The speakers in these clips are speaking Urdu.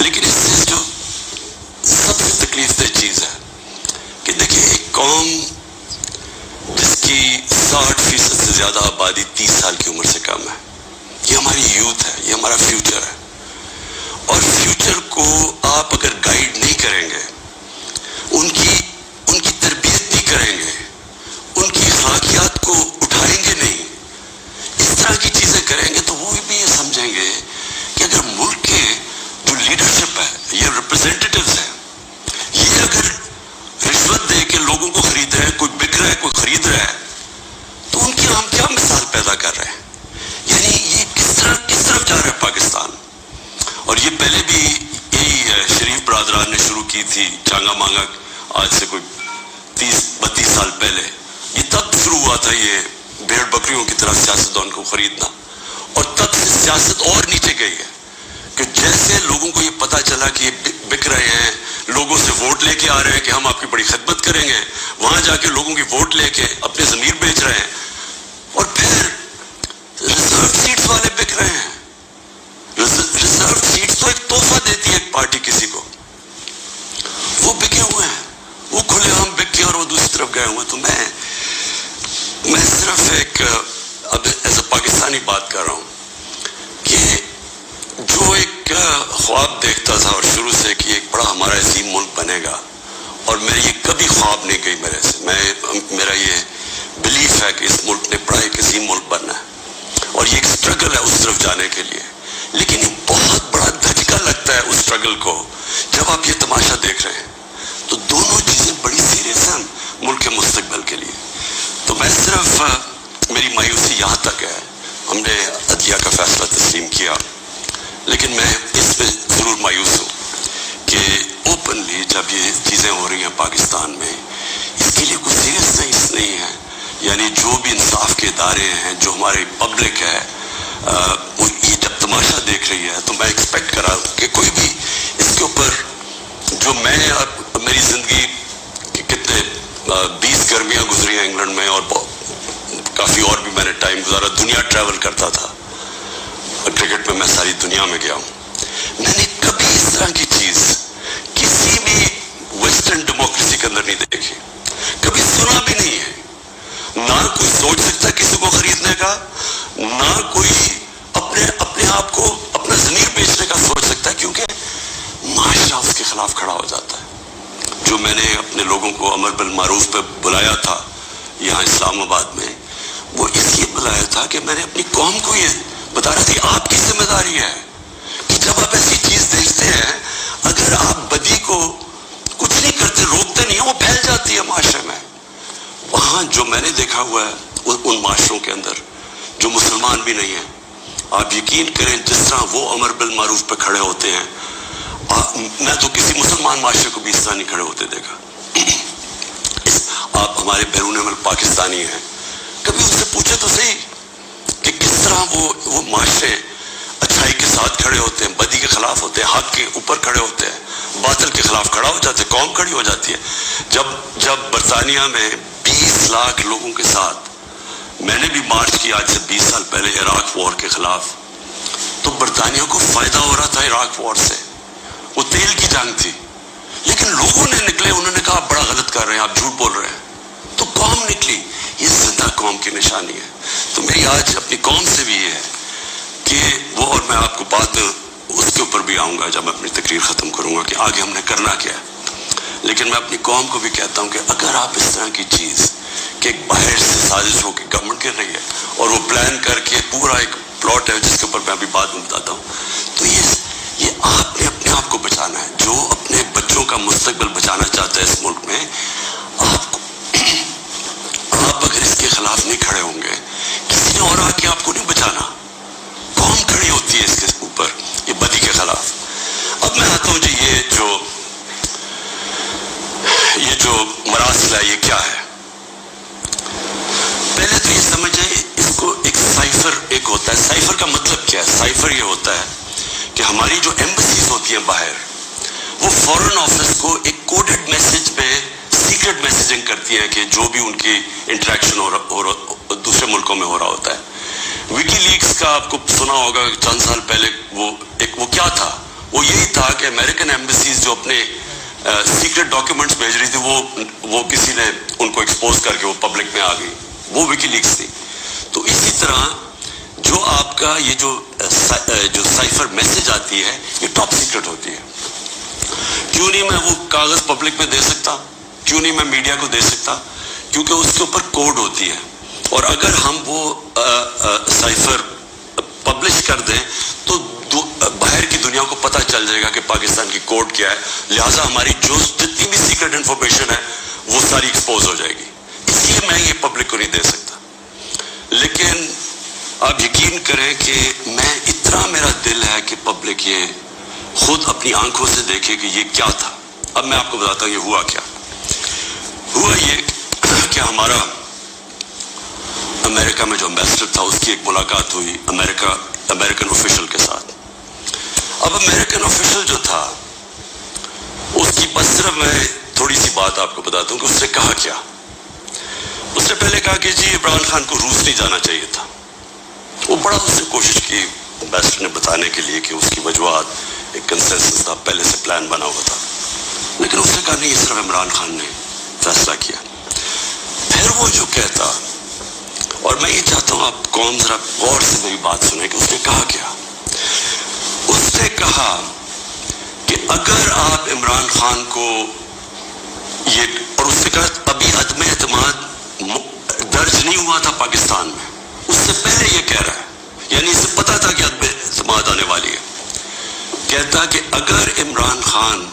لیکن اس سے جو سب سے تکلیف دہ چیز ہے کہ دیکھیں ایک قوم جس کی 60% سے زیادہ آبادی 30 سال کی عمر سے کم ہے، یہ ہماری یوتھ ہے، یہ ہمارا فیوچر ہے، اور فیوچر کو آپ اگر گائیڈ نہیں کریں گے، ان کی تربیت نہیں کریں گے، ان کی اخلاقیات کو اٹھائیں گے نہیں، اس طرح کی چیزیں کریں گے، تو وہ بھی یہ سمجھیں گے کہ اگر ملک کے جو لیڈرشپ ہے، یہ ریپرزینٹیٹیوز ہیں، یہ اگر رشوت دے کے لوگوں کو خرید رہے ہیں، کوئی بک رہا ہے کوئی خرید رہا ہے، تو ان کی ہم کیا مثال پیدا کر رہے ہیں؟ یعنی یہ کس طرف جا رہا ہے پاکستان؟ اور یہ پہلے بھی یہی شریف برادران نے شروع کی تھی چانگا مانگا، آج سے کوئی 30-32 سال پہلے، یہ تب شروع ہوا تھا یہ بھیڑ بکریوں کی طرح سیاستدان کو خریدنا، اور تب سے سیاست اور نیچے گئی ہے کہ جیسے لوگوں کو یہ پتا چلا کہ یہ بک رہے ہیں، لوگوں سے ووٹ لے کے آ رہے ہیں کہ ہم آپ کی بڑی خدمت کریں گے، وہاں جا کے لوگوں کی ووٹ لے کے اپنے ضمیر بیچ رہے ہیں، اور پھر ریزرو سیٹس والے بک رہے ہیں۔ ریزرو سیٹس تو ایک تحفہ دیتی ہے ایک پارٹی کسی کو، وہ بکے ہوئے ہیں، وہ کھلے عام بک کے اور وہ دوسری طرف گئے ہوئے۔ تو میں صرف ایک اب ایز اے پاکستانی بات کر رہا ہوں کہ جو ایک خواب دیکھتا تھا اور شروع سے کہ ایک بڑا ہمارا عظیم ملک بنے گا، اور میں یہ کبھی خواب نہیں گئی میرے سے، میرا یہ بلیف ہے کہ اس ملک نے بڑا ایک عظیم ملک بننا ہے، اور یہ ایک اسٹرگل ہے اس طرف جانے کے لیے، لیکن یہ بہت بڑا دھچکا لگتا ہے اس اسٹرگل کو جب آپ یہ تماشا دیکھ رہے ہیں، تو دونوں چیزیں بڑی سیریس ہیں ملک کے مستقبل کے لیے۔ تو میں صرف میری مایوسی یہاں تک ہے، ہم نے عدلیہ کا فیصلہ تسلیم کیا، لیکن میں اس پہ ضرور مایوس ہوں کہ اوپنلی جب یہ چیزیں ہو رہی ہیں پاکستان میں، اس کے لیے کوئی سیریسنس نہیں ہے، یعنی جو بھی انصاف کے ادارے ہیں، جو ہماری پبلک ہے، وہ یہ جب تماشا دیکھ رہی ہے، تو میں ایکسپیکٹ کر رہا ہوں کہ کوئی بھی اس کے اوپر، جو میں میری زندگی کتنے 20 گرمیاں گزری ہیں انگلینڈ میں، اور کافی اور بھی میں نے ٹائم گزارا، دنیا ٹریول کرتا تھا، کرکٹ میں ساری دنیا میں گیا ہوں، میں نے کبھی اس طرح کی چیز کسی بھی ویسٹرن ڈیموکریسی کے اندر نہیں دیکھی، کبھی سنا بھی نہیں ہے، نہ کوئی سوچ سکتا کسی کو خریدنے کا، نہ کوئی اپنے آپ کو اپنا ضمیر بیچنے کا سوچ سکتا ہے، کیونکہ معاشرہ اس کے خلاف کھڑا ہو جاتا ہے۔ جو میں نے اپنے لوگوں کو امر بالمعروف پہ بلایا تھا یہاں اسلام آباد میں، وہ اس لیے بلایا تھا کہ میں نے اپنی قوم کو یہ بتا رہا تھی آپ کی ذمہ داری ہے کہ جب آپ ایسی چیز دیکھتے ہیں، اگر آپ بدی کو کچھ نہیں کرتے، روکتے نہیں ہیں، وہ پھیل جاتی ہے معاشرے میں۔ وہاں جو میں نے دیکھا ہوا ہے ان معاشروں کے اندر جو مسلمان بھی نہیں ہیں، آپ یقین کریں جس طرح وہ امر بالمعروف پہ کھڑے ہوتے ہیں، میں تو کسی مسلمان معاشرے کو بھی اس طرح نہیں کھڑے ہوتے دیکھا۔ آپ ہمارے بیرون ملک پاکستانی ہیں، کبھی ان سے پوچھے تو صحیح کہ کس طرح وہ معاشرے اچھائی کے ساتھ کھڑے ہوتے ہیں، بدی کے خلاف ہوتے ہیں، حق کے اوپر کھڑے ہوتے ہیں، باطل کے خلاف کھڑا ہو جاتے ہیں، قوم کھڑی ہو جاتی ہے۔ جب برطانیہ میں 20 لاکھ لوگوں کے ساتھ میں نے بھی مارچ کیا آج سے 20 سال پہلے عراق وار کے خلاف، تو برطانیہ کو فائدہ ہو رہا تھا عراق وار سے، وہ تیل کی جنگ تھی، لیکن لوگوں نے نکلے، انہوں نے کہا آپ بڑا غلط کر رہے ہیں، آپ جھوٹ بول رہے ہیں، تو قوم نکلی۔ یہ زندہ قوم کی نشانی ہے۔ تو میری آج اپنی قوم سے بھی یہ ہے کہ وہ، اور میں آپ کو بات اس کے اوپر بھی آؤں گا جب میں اپنی تقریر ختم کروں گا کہ آگے ہم نے کرنا کیا ہے، لیکن میں اپنی قوم کو بھی کہتا ہوں کہ اگر آپ اس طرح کی چیز کہ ایک باہر سے سازش ہو کے گورنمنٹ گر رہی ہے اور وہ پلان کر کے پورا ایک پلاٹ ہے جس کے اوپر میں ابھی بعد میں بتاتا ہوں، تو یہ آپ نے اپنے آپ کو بچانا ہے۔ جو اپنے بچوں کا مستقبل بچانا چاہتا ہے اس ملک میں، آپ اگر اس کے خلاف نہیں کھڑے ہوں گے، کسی نے اور آ کے آپ کو نہیں بچانا، قوم کھڑی ہوتی ہے اس کے اوپر، یہ بدی کے خلاف۔ اب میں آتا ہوں جی، یہ جو مراسل ہے یہ کیا ہے؟ پہلے تو یہ سمجھیں اس کو ایک سائفر ایک ہوتا ہے۔ سائفر کا مطلب کیا ہے؟ سائفر یہ ہوتا ہے کہ ہماری جو ایمبیسیز ہوتی ہیں باہر، وہ فورن آفس کو ایک کوڈڈ میسج میں سیکرٹ میسیجنگ کرتی ہیں کہ جو بھی ان کی انٹریکشن دوسرے ملکوں میں ہو رہا ہوتا ہے۔ وکی لیکس کا آپ کو سنا ہوگا چند سال پہلے، وہ کیا تھا؟ وہ یہی تھا کہ امریکن ایمبیسیز جو اپنے سیکرٹ ڈاکیومنٹس بھیج رہی تھی وہ کسی نے ان کو ایکسپوز کر کے وہ پبلک میں آ گئی, وہ وکی لیکس تھی. تو اسی طرح جو آپ کا یہ جو سائفر میسج آتی ہے یہ ٹاپ سیکرٹ ہوتی ہے. کیوں نہیں میں وہ کاغذ پبلک میں دے سکتا, کیوں نہیں میں میڈیا کو دے سکتا؟ کیونکہ اس کے اوپر کوڈ ہوتی ہے, اور اگر ہم وہ سائفر پبلش کر دیں تو باہر کی دنیا کو پتہ چل جائے گا کہ پاکستان کی کوڈ کیا ہے, لہٰذا ہماری جو جتنی بھی سیکرٹ انفارمیشن ہے وہ ساری ایکسپوز ہو جائے گی. اس لیے میں یہ پبلک کو نہیں دے سکتا. لیکن آپ یقین کریں کہ میں اتنا میرا دل ہے کہ پبلک یہ خود اپنی آنکھوں سے دیکھے کہ یہ کیا تھا. اب میں آپ کو بتاتا ہوں یہ ہوا کیا. ہوا یہ کہ ہمارا امریکہ میں جو امبیسڈر تھا اس کی ایک ملاقات ہوئی امریکن آفیشل کے ساتھ. اب امریکن آفیشل جو تھا اس کی بس صرف میں تھوڑی سی بات آپ کو بتاتا ہوں کہ اس نے کہا کیا. اس نے پہلے کہا کہ جی عمران خان کو روس نہیں جانا چاہیے تھا. وہ بڑا اس نے کوشش کی امبیسڈر نے بتانے کے لیے کہ اس کی وجوہات, ایک کنسنسس تھا, پہلے سے پلان بنا ہوا تھا, لیکن اس نے کہا نہیں, یہ صرف عمران خان نے فیصلہ کیا. پھر وہ جو کہتا, اور میں یہ چاہتا ہوں آپ قوم ذرا غور سے میری بات سنیں کہ اس نے کہا کیا. اس نے کہا کہ اگر آپ عمران خان کو یہ, اور اس نے کہا ابھی عدم اعتماد درج نہیں ہوا تھا پاکستان میں, اس سے پہلے یہ کہہ رہا ہے, یعنی اسے پتا تھا کہ عدم اعتماد آنے والی ہے. کہتا کہ اگر عمران خان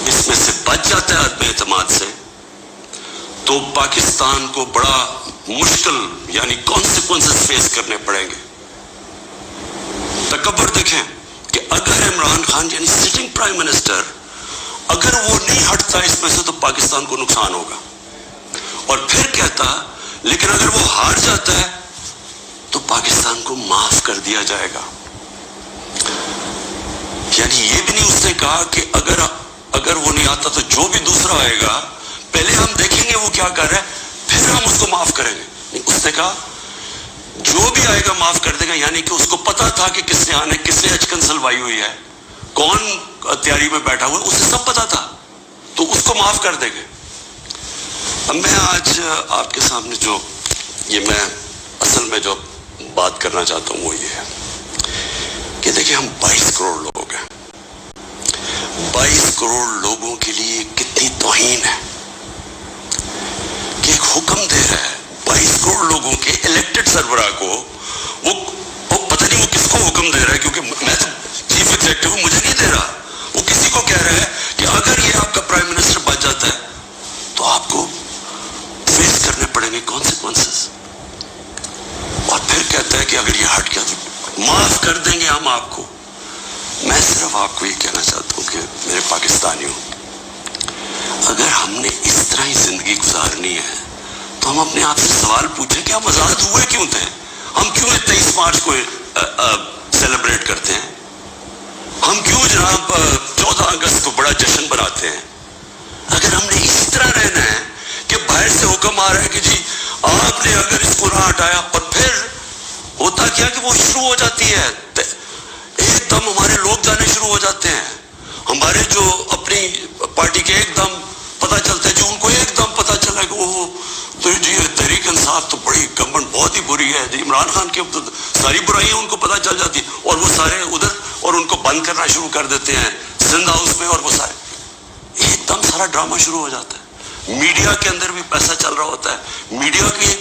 اس میں سے بچ جاتا ہے عدم اعتماد سے تو پاکستان کو بڑا مشکل یعنی کانسیکوینسز فیس کرنے پڑیں گے. تکبر دیکھیں کہ اگر عمران خان یعنی سٹنگ پرائم منسٹر اگر وہ نہیں ہٹتا اس میں سے تو پاکستان کو نقصان ہوگا. اور پھر کہتا لیکن اگر وہ ہار جاتا ہے تو پاکستان کو معاف کر دیا جائے گا. یعنی یہ بھی نہیں اس نے کہا کہ اگر وہ نہیں آتا تو جو بھی دوسرا آئے گا پہلے ہم دیکھیں گے وہ کیا کر رہا ہے پھر ہم اس کو معاف کریں گے. نہیں, اس نے کہا جو بھی آئے گا معاف کر دے گا. یعنی کہ اس کو پتا تھا کہ کس نے آنے, کس نے اچکن سلوائی ہوئی ہے, کون تیاری میں بیٹھا ہوا ہے, اسے سب پتا تھا, تو اس کو معاف کر دیں گے. اب میں آج آپ کے سامنے جو یہ میں اصل میں جو بات کرنا چاہتا ہوں وہ یہ ہے کہ دیکھیں ہم 22 کروڑ لوگ ہیں. 22 کروڑ لوگوں کے لیے کتنی توہین ہے کہ ایک حکم دے رہا ہے 22 کروڑ لوگوں کے الیکٹڈ سربراہ کو, وہ پتہ نہیں وہ کس کو حکم دے رہا ہے, کیونکہ میں تو چیف ایگزیکٹو ہوں, مجھے نہیں دے رہا. وہ کسی کو کہہ رہا ہے کہ اگر یہ آپ کا پرائم منسٹر بچ جاتا ہے تو آپ کو فیس کرنے پڑیں گے کانسیکوینسز. اور پھر کہتا ہے کہ اگر یہ ہٹ گیا تو معاف کر دیں گے ہم آپ کو. میں صرف آپ کو یہ کہنا چاہتا ہوں کہ میرے پاکستانیوں, اگر ہم نے اس طرح ہی زندگی گزارنی ہے تو ہم اپنے آپ سے سوال پوچھیں کہ ہم آزاد ہوئے کیوں تھے. ہم کیوں 23 مارچ کو سیلیبریٹ کرتے ہیں, ہم کیوں جناب 14 اگست کو بڑا جشن بناتے ہیں. اگر ہم نے اس طرح رہنا ہے کہ باہر سے حکم آ رہا ہے کہ جی آپ نے اگر اس کو نہ ہٹایا, اور پھر ہوتا کیا کہ وہ شروع ہو جاتی ہے ایک دم ہمارے لوگ جانے شروع ہو جاتے ہیں. ہمارے جو اپنی پارٹی کے ایک دم پتہ چلتا ہے, جو ان کو ایک دم پتہ چلا کہ وہ تو جی تحریک انصاف تو بڑی گورنمنٹ بہت ہی بری ہے, جی عمران خان کی ساری برائیاں ان کو پتہ چل جاتی, اور وہ سارے ادھر اور ان کو بند کرنا شروع کر دیتے ہیں سندھ ہاؤس میں, اور وہ سارے ایک دم سارا ڈرامہ شروع ہو جاتا ہے. میڈیا کے اندر بھی پیسہ چل رہا ہوتا ہے. میڈیا کی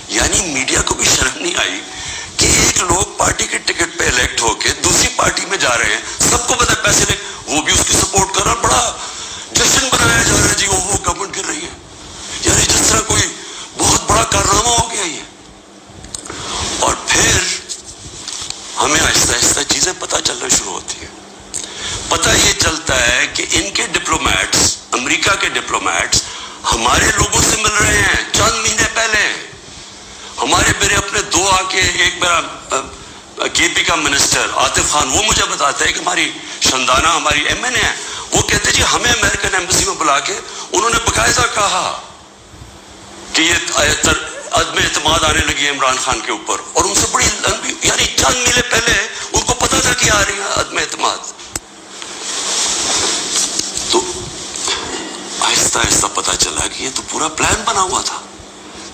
یعنی میڈیا کو بھی شرم نہیں آئی کہ ایک لوگ پارٹی کے ٹکٹ پہ الیکٹ ہو کے دوسری پارٹی میں جا رہے ہیں, سب کو پتا ہے پیسے لے, وہ بھی اس کی سپورٹ کر رہا, بڑا جشن بنایا جا رہا ہے جی وہ گورنمنٹ گر رہی ہے. یعنی جس طرح کوئی بہت بڑا کارنامہ ہو گیا یہ. اور پھر ہمیں آہستہ آہستہ چیزیں پتہ چلنا شروع ہوتی ہیں. پتہ یہ چلتا ہے کہ ان کے ڈپلومیٹس, امریکہ کے ڈپلومیٹس ہمارے لوگوں سے مل رہے ہیں. چند مہینے پہلے ہمارے میرے اپنے دو آ کے, ایک میرا کے پی کا منسٹر عاطف خان, وہ مجھے بتاتا ہے کہ ہماری شندانہ ہماری ایم این اے ہے, وہ کہتے جی ہمیں امریکن ایمبیسی میں بلا کے انہوں نے باقاعدہ کہا کہ یہ عدم اعتماد آنے لگی ہے عمران خان کے اوپر, اور ان سے بڑی لمبی یعنی چند مہینے پہلے ان کو پتہ پتا تھا کہ آ رہی ہے عدم اعتماد. تو آہستہ آہستہ پتا چلا کہ یہ تو پورا پلان بنا ہوا تھا,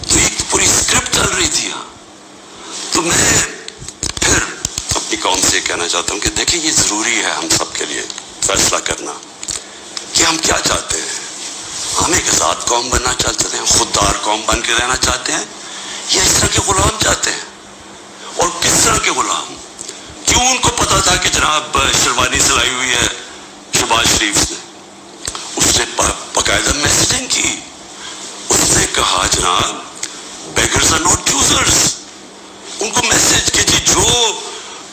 تو ایک پوری اسکرپٹ چل رہی تھی. تو میں پھر اپنی قوم سے کہنا چاہتا ہوں کہ دیکھیں یہ ضروری ہے ہم سب کے لیے فیصلہ کرنا کہ ہم کیا چاہتے ہیں. ہم ایک آزاد قوم بننا چاہتے ہیں, خوددار قوم بن کے رہنا چاہتے ہیں, یا اس طرح کے غلام چاہتے ہیں؟ اور کس طرح کے غلام؟ کیوں ان کو پتا تھا کہ جناب شیروانی سلائی ہوئی ہے شہباز شریف نے؟ اس نے باقاعدہ میسیجنگ کی. اس نے کہا جناب بیگرز آر ناٹ چوزرز. ان کو میسج کہ جی جو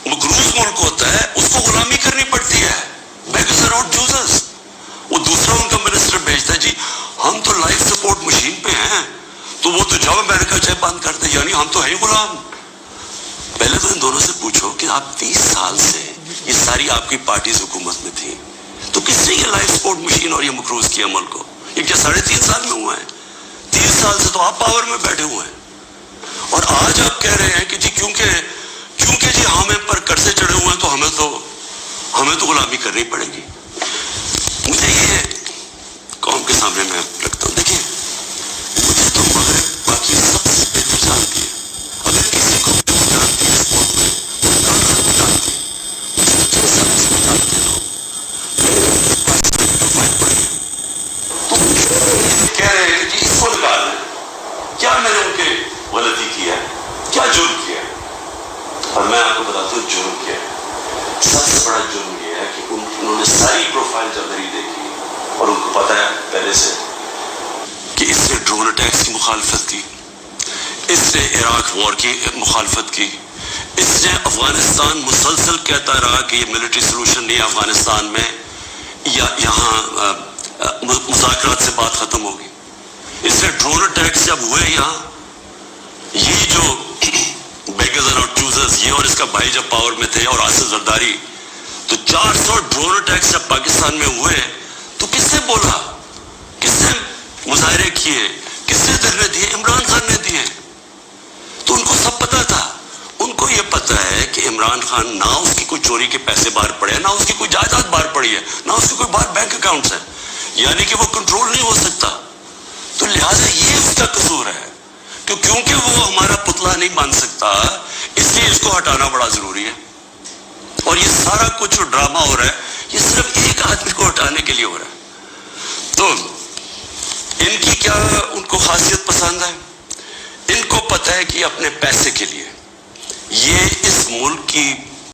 مقروض ملک ہوتا ہے اس کو غلامی کرنی پڑتی ہے. Beggars are not choosers. وہ دوسرا ان کا منسٹر بھیجتا ہے جی ہم تو لائف سپورٹ مشین پہ ہیں, تو وہ تو جاؤ امریکہ چاہے بند کرتے, یعنی ہم تو ہیں ہی غلام. پہلے تو ان دونوں سے پوچھو کہ آپ 30 سال سے یہ ساری آپ کی پارٹیز حکومت میں تھی, تو کس نے یہ لائف سپورٹ مشین اور یہ مقروض کیا ملک کو؟ یہ کیا 3.5 سال میں ہوا ہے؟ 30 سال سے تو آپ پاور میں بیٹھے ہوئے ہیں, اور آج آپ کہہ رہے ہیں کہ جی کیونکہ جی ہمیں پر قرضے چڑھے ہوئے ہیں تو ہمیں تو غلامی کرنی پڑے گی. مجھے یہ قوم کے سامنے میں رکھتا ہوں, دیکھیں مجھے تو مغرب باقی سب سے بہتر جانتی ہے. اگر کسی کو جانتی ہے اس ملک میں جانتی ہے, مجھے تو سب سے جانتے لوگ تو کہہ رہے ہیں کہ جی اس کو نکالنا ہے. کیا میں نے ان کے غلطی کی ہے, کیا جرم کیا ہے؟ اور میں آپ کو بتاتا ہوں جرم کیا ہے. سب سے بڑا جرم یہ ہے کہ انہوں نے ساری پروفائل جب میری دیکھی اور ان کو پتا ہے پہلے سے کہ اس نے ڈرون اٹیکس کی مخالفت کی, اس نے عراق وار کی مخالفت کی, اس نے افغانستان مسلسل کہتا رہا کہ یہ ملٹری سلوشن نہیں ہے افغانستان میں, یا یہاں مذاکرات سے بات ختم ہوگی. اس نے ڈرون اٹیکس جب ہوئے یہاں, یہ جو بیگرز آر ناٹ چوزرز یہ اور اس کا بھائی جب پاور میں تھے اور آصف زرداری, تو 400 ڈرون اٹیکس جب پاکستان میں ہوئے تو کس نے بولا, کس نے مظاہرے کیے, کس نے دھرنے دیے؟ عمران خان نے دیے. تو ان کو سب پتا تھا. ان کو یہ پتا ہے کہ عمران خان نہ اس کی کوئی چوری کے پیسے باہر پڑے, نہ اس کی کوئی جائیداد باہر پڑی ہے, نہ اس کی کوئی باہر بینک اکاؤنٹس ہے, یعنی کہ وہ کنٹرول نہیں ہو سکتا. تو لہٰذا یہ اس کا قصور ہے کہ کیونکہ وہ ہمارا پتلا نہیں بن سکتا, اس لیے اس کو ہٹانا بڑا ضروری ہے. اور یہ سارا کچھ جو ڈرامہ ہو رہا ہے یہ صرف ایک آدمی کو ہٹانے کے لیے ہو رہا ہے. تو ان کی کیا ان کو خاصیت پسند ہے؟ ان کو پتہ ہے کہ اپنے پیسے کے لیے یہ اس ملک کی